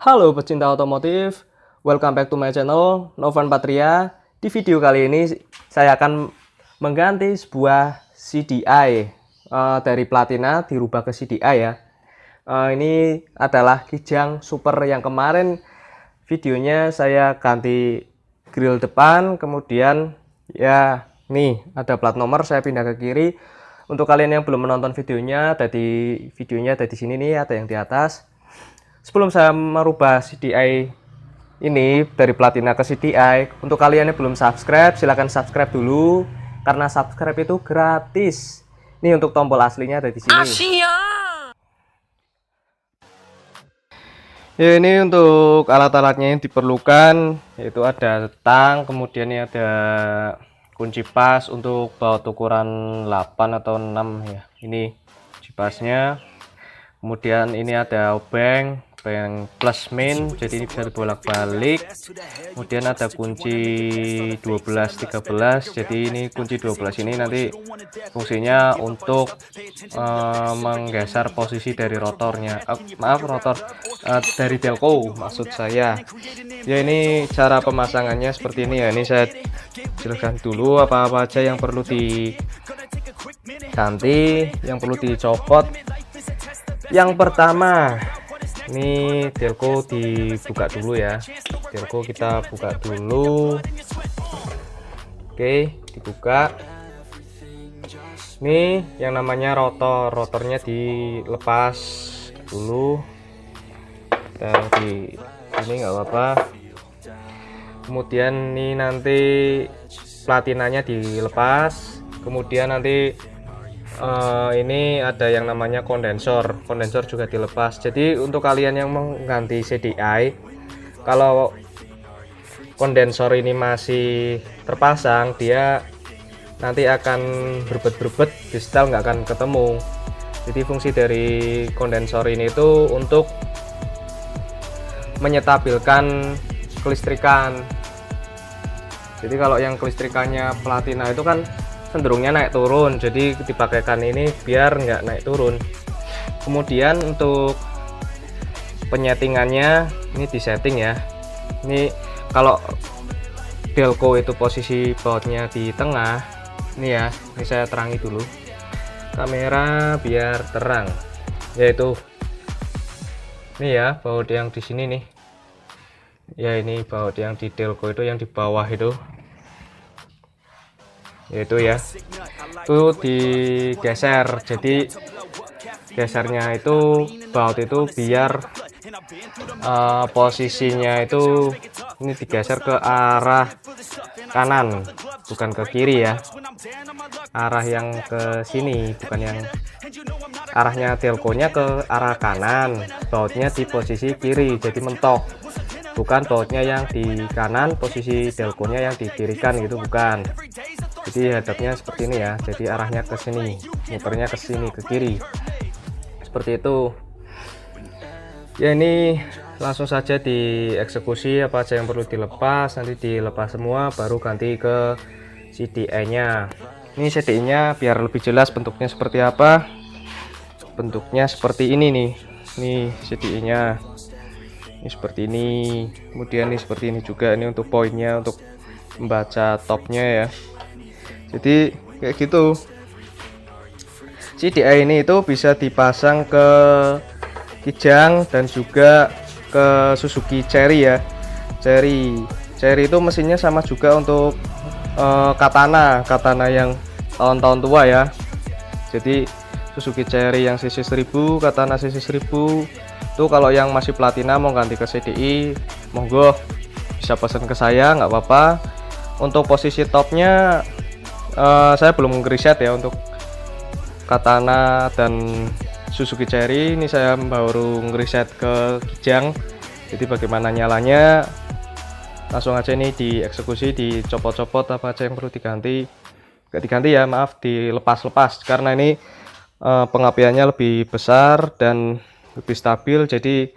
Halo pecinta otomotif, welcome back to my channel Novan Patria. Di video kali ini saya akan mengganti sebuah CDI dari Platina dirubah ke CDI ya. Ini adalah Kijang Super yang kemarin videonya saya ganti grill depan, kemudian ya nih ada plat nomor, saya pindah ke kiri. Untuk kalian yang belum menonton videonya, videonya ada di sini nih, ada yang di atas. Sebelum saya merubah CDI ini dari Platina ke CDI, untuk kalian yang belum subscribe, silahkan subscribe dulu karena subscribe itu gratis. Ini untuk tombol aslinya ada di sini. Ya, ini untuk alat-alatnya yang diperlukan, yaitu ada tang, kemudian ini ada kunci pas untuk baut ukuran 8 atau 6 ya. Ini kunci pasnya. Kemudian ini ada obeng plus min, jadi ini bisa dibolak-balik. Kemudian ada kunci 12-13, jadi ini kunci 12 ini nanti fungsinya untuk menggeser posisi dari rotornya, dari delco maksud saya ya. Ini cara pemasangannya seperti ini ya. Ini saya jelaskan dulu apa-apa aja yang perlu diganti, yang perlu dicopot. Yang pertama, ini delco dibuka dulu ya. Delco kita buka dulu. Oke, dibuka. Ini yang namanya rotornya dilepas dulu. Dan di sini nggak apa-apa. Kemudian ini nanti platinanya dilepas. Kemudian nanti ini ada yang namanya kondensor juga dilepas. Jadi untuk kalian yang mengganti CDI, kalau kondensor ini masih terpasang, dia nanti akan berbet di setel, nggak akan ketemu. Jadi fungsi dari kondensor ini itu untuk menyetabilkan kelistrikan. Jadi kalau yang kelistrikannya Platina itu kan cenderungnya naik turun, jadi dipakaikan ini biar nggak naik turun. Kemudian untuk penyetingannya ini disetting ya. Ini kalau delco itu posisi bautnya di tengah, ini ya, ini saya terangi dulu kamera biar terang, yaitu ini ya, baut yang di sini nih ya. Ini baut yang di delco itu yang di bawah itu, yaitu ya, itu digeser. Jadi gesernya itu baut itu biar posisinya itu ini digeser ke arah kanan, bukan ke kiri ya. Arah yang ke sini, bukan yang arahnya delconya ke arah kanan, bautnya di posisi kiri, jadi mentok. Bukan bautnya yang di kanan, posisi delconya yang di kirikan gitu, bukan. Jadi hadapnya seperti ini ya, jadi arahnya ke sini, muternya ke sini, ke kiri, seperti itu ya. Ini langsung saja dieksekusi apa aja yang perlu dilepas, nanti dilepas semua baru ganti ke CDI nya. Ini CDI nya biar lebih jelas bentuknya seperti apa. Bentuknya seperti ini nih, ini CDI nya ini seperti ini. Kemudian ini seperti ini juga, ini untuk poinnya, untuk membaca topnya ya. Jadi kayak gitu. CDI ini itu bisa dipasang ke Kijang dan juga ke Suzuki Cherry ya. Cherry itu mesinnya sama juga untuk Katana yang tahun-tahun tua ya. Jadi Suzuki Cherry yang cc 1000, Katana cc 1000 itu kalau yang masih Platina mau ganti ke CDI, monggo bisa pesan ke saya, nggak apa-apa. Untuk posisi topnya saya belum ngeriset ya untuk Katana dan Suzuki Cherry. Ini saya baru ngeriset ke Kijang, jadi bagaimana nyalanya. Langsung aja ini dieksekusi, dicopot-copot apa aja yang perlu diganti. Gak diganti ya, maaf, dilepas-lepas, karena ini pengapiannya lebih besar dan lebih stabil, jadi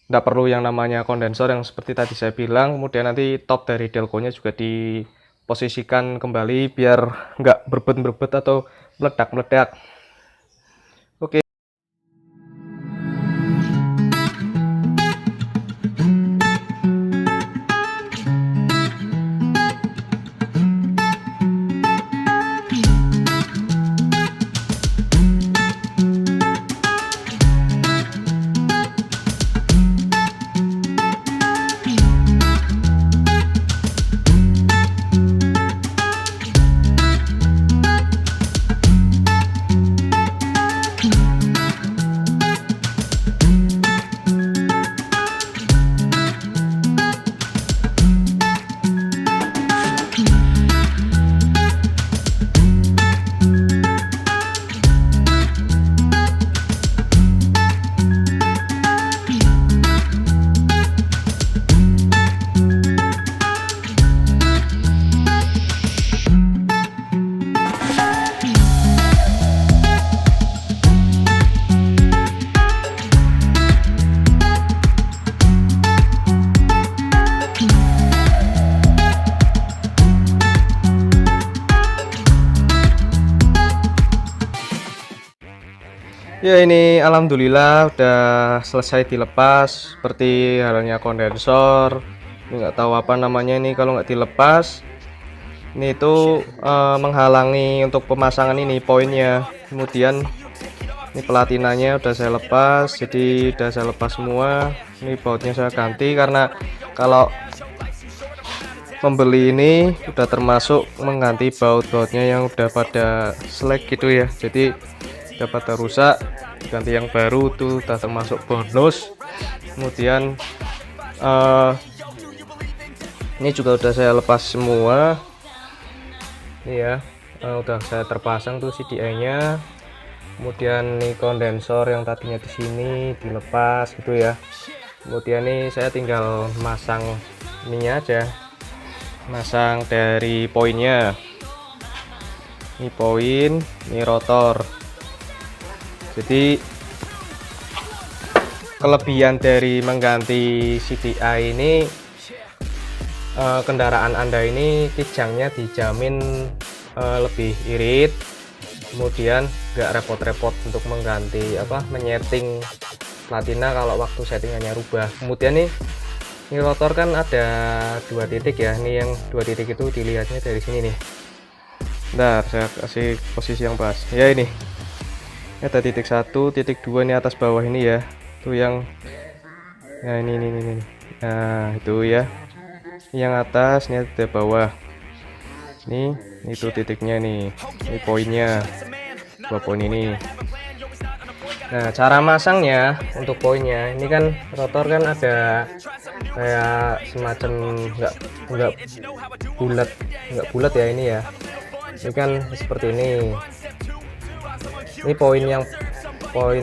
tidak perlu yang namanya kondensor yang seperti tadi saya bilang. Kemudian nanti top dari delconya juga diposisikan kembali biar nggak berbet atau meledak. Oke. Ya ini alhamdulillah udah selesai dilepas, seperti halnya kondensor. Ini nggak tahu apa namanya ini, kalau nggak dilepas ini itu menghalangi untuk pemasangan ini poinnya. Kemudian ini pelatinanya udah saya lepas, jadi udah saya lepas semua. Ini bautnya saya ganti karena kalau membeli ini udah termasuk mengganti baut-bautnya yang udah pada selek gitu ya, jadi udah pada rusak, ganti yang baru tuh udah termasuk bonus. Kemudian ini juga udah saya lepas semua ini ya, udah saya terpasang tuh CDI nya. Kemudian nih kondensor yang tadinya di sini dilepas gitu ya. Kemudian nih saya tinggal masang ininya aja, masang dari poinnya. Ini poin, ini rotor. Jadi kelebihan dari mengganti CDI ini, kendaraan Anda ini kijangnya dijamin lebih irit, kemudian nggak repot-repot untuk mengganti menyeting platina kalau waktu settingannya rubah. Kemudian nih, ini rotor kan ada 2 titik ya, ini yang 2 titik itu dilihatnya dari sini nih. Bentar, saya kasih posisi yang pas ya. Ini ada titik 1, titik 2 ini atas bawah ini ya, tuh yang nah ini. Nah itu ya, yang atas ini ada bawah, nih itu titiknya nih, ini poinnya, 2 poin ini. Nah cara masangnya untuk poinnya ini kan, rotor kan ada kayak semacam nggak bulat ya ini ya, ini kan seperti ini. Ini poin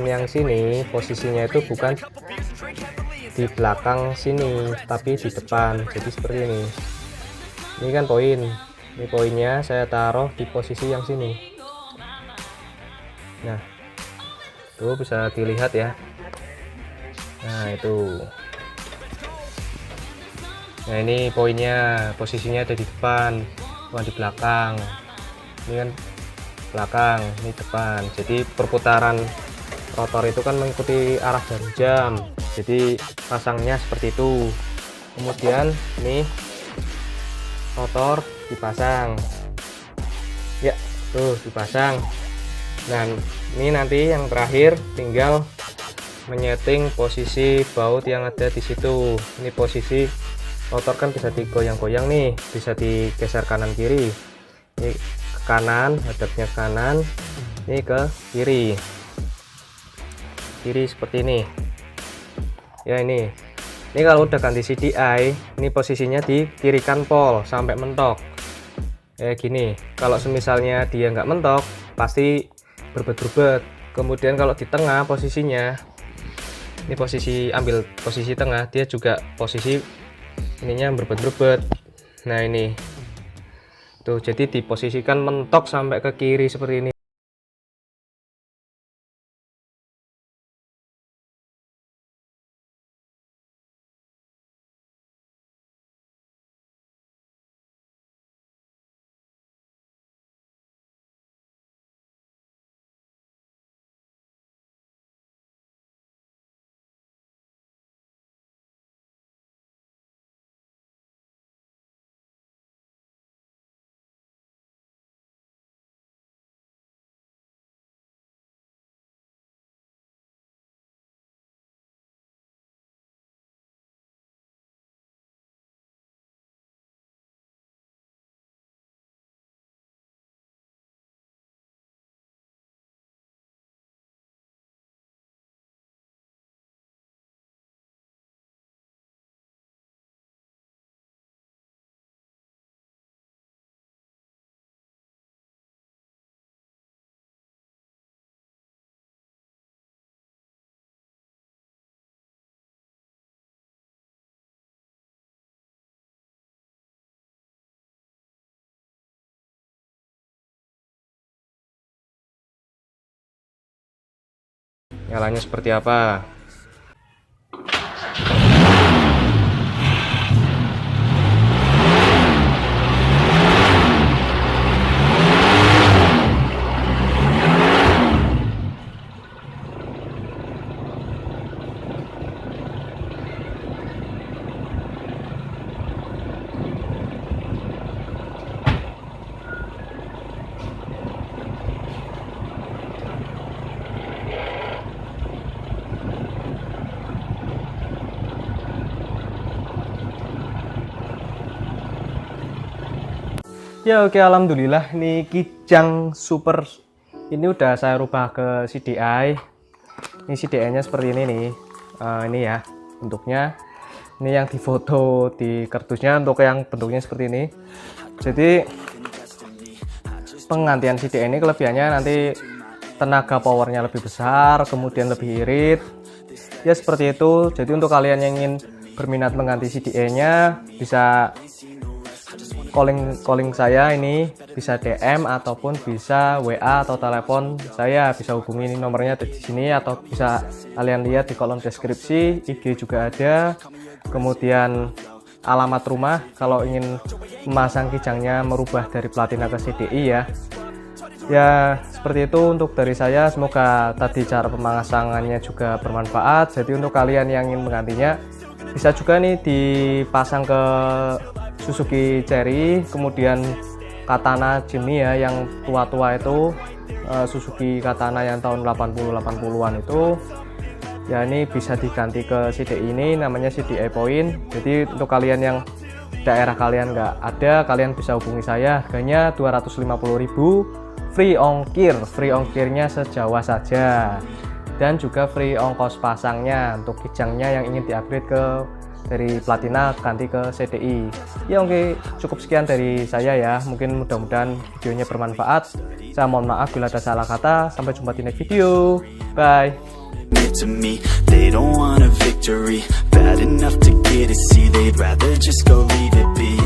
yang sini posisinya itu bukan di belakang sini tapi di depan, jadi seperti ini. Ini kan poin, ini poinnya saya taruh di posisi yang sini. Nah tuh bisa dilihat ya, nah itu. Nah ini poinnya posisinya ada di depan bukan di belakang. Ini kan belakang, ini depan, jadi perputaran rotor itu kan mengikuti arah dari jam, jadi pasangnya seperti itu. Kemudian ini rotor dipasang ya, tuh dipasang. Nah ini nanti yang terakhir tinggal menyeting posisi baut yang ada di situ. Ini posisi rotor kan bisa digoyang-goyang nih, bisa digeser kanan kiri. Ini ke kanan, hadapnya kanan, ini ke kiri seperti ini ya. Ini kalau udah ganti CDI, ini posisinya di kiri kanpol sampai mentok kayak gini. Kalau semisalnya dia nggak mentok pasti berbet-berbet. Kemudian kalau di tengah posisinya, ini posisi, ambil posisi tengah, dia juga posisi ininya berbet-berbet. Nah ini tuh, jadi diposisikan mentok sampai ke kiri seperti ini. Nyalanya seperti apa? Ya oke, alhamdulillah ini Kijang Super ini udah saya rubah ke CDI. Ini CDI nya seperti ini nih. Ini ya bentuknya. Ini yang difoto di kardusnya untuk yang bentuknya seperti ini. Jadi penggantian CDI ini kelebihannya nanti tenaga powernya lebih besar, kemudian lebih irit. Ya seperti itu. Jadi untuk kalian yang ingin berminat mengganti CDI nya bisa calling saya, ini bisa DM ataupun bisa WA atau telepon saya, bisa hubungi, ini nomornya di sini atau bisa kalian lihat di kolom deskripsi. IG juga ada, kemudian alamat rumah kalau ingin memasang kijangnya, merubah dari platina ke CDI ya. Ya seperti itu untuk dari saya, semoga tadi cara pemasangannya juga bermanfaat. Jadi untuk kalian yang ingin menggantinya bisa juga nih dipasang ke Suzuki Cherry, kemudian Katana Jimny ya yang tua-tua itu, Suzuki Katana yang tahun 80-80an itu ya, ini bisa diganti ke CDI ini, namanya CDI Point. Jadi untuk kalian yang daerah kalian nggak ada, kalian bisa hubungi saya, harganya 250.000, free ongkir, free ongkirnya sejauh saja, dan juga free ongkos pasangnya untuk kijangnya yang ingin di-upgrade ke dari platina ganti ke CDI. Ya oke, cukup sekian dari saya ya, mungkin mudah-mudahan videonya bermanfaat. Saya mohon maaf bila ada salah kata. Sampai jumpa di next video, bye. To me, they don't want a victory, bad enough to get a C, they'd rather just go leave it be.